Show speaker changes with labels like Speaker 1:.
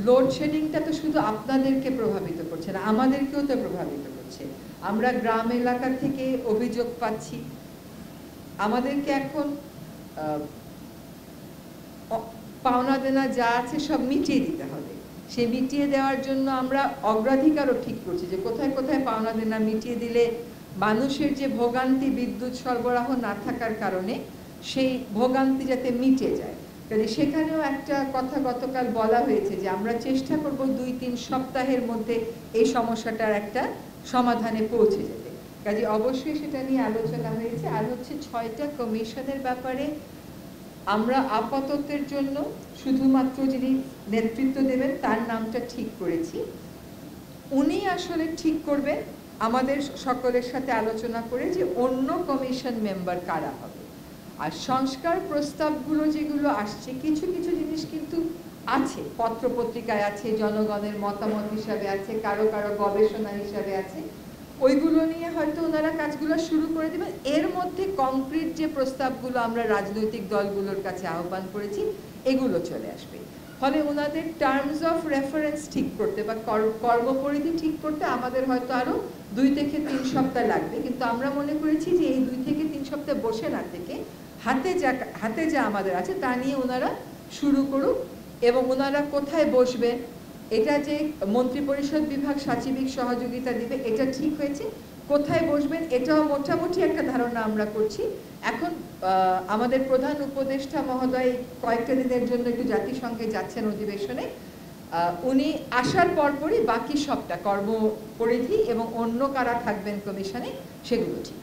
Speaker 1: লোডশেডিংটা তো শুধু আপনাদেরকে প্রভাবিত করছে না, আমাদেরকেও তো প্রভাবিত করছে। আমরা গ্রাম এলাকা থেকে অভিযোগ পাচ্ছি, আমাদেরকে এখন পাওনা দেনা যা আছে সব মিটিয়ে দিতে হবে। সে মিটিয়ে দেওয়ার জন্য আমরা অগ্রাধিকারও ঠিক করছি যে কোথায় কোথায় পাওনা দেনা মিটিয়ে দিলে মানুষের যে ভোগান্তি বিদ্যুৎ সরবরাহ না থাকার কারণে সেই ভোগান্তি যাতে মিটে যায়। কাজে সেখানেও একটা কথা গতকাল বলা হয়েছে যে আমরা চেষ্টা করব 2-3 সপ্তাহের মধ্যে এই সমস্যাটার একটা সমাধানে পৌঁছে যেতে। কাজে অবশ্যই সেটা নিয়ে আলোচনা হয়েছে। আর হচ্ছে 6টা কমিশনের ব্যাপারে আমরা আপাততের জন্য শুধুমাত্র যিনি নেতৃত্ব দেবেন তার নামটা ঠিক করেছি। উনি আসলে ঠিক করবেন আমাদের সকলের সাথে আলোচনা করে যে অন্য কমিশন মেম্বার কারা হবে। আর সংস্কার প্রস্তাবগুলো যেগুলো আসছে কিছু কিছু জিনিস কিন্তু আছে, পত্রপত্রিকায় আছে, জনগণের মতামত হিসাবে আছে, কারো কারো গবেষণা হিসাবে আছে, ওইগুলো নিয়ে হয়তো ওনারা কাজগুলো শুরু করে দেবেন। এর মধ্যে কংক্রিট যে প্রস্তাবগুলো আমরা রাজনৈতিক দলগুলোর কাছে আহ্বান করেছি এগুলো চলে আসবে। ফলে ওনাদের টার্মস অফ রেফারেন্স ঠিক করতে বা কর্মপরিধি ঠিক করতে আমাদের হয়তো আরো 2 থেকে 3 সপ্তাহ লাগবে, কিন্তু আমরা মনে করেছি যে এই 2 থেকে 3 সপ্তাহ বসে না থেকে হাতে যা আমাদের আছে তা নিয়ে ওনারা শুরু করুক। এবং ওনারা কোথায় বসবেন, এটা যে মন্ত্রিপরিষদ বিভাগ সাচিবিক সহযোগিতা দিবে এটা ঠিক হয়েছে, কোথায় বসবেন এটাও মোটামুটি একটা ধারণা আমরা করছি। এখন আমাদের প্রধান উপদেষ্টা মহোদয় কয়েকটা দিনের জন্য একটু জাতিসংঘে যাচ্ছেন অধিবেশনে, উনি আসার পরপরই বাকি সবটা কর্মপরিধি এবং অন্য কারা থাকবেন কমিশনে সেগুলো ঠিক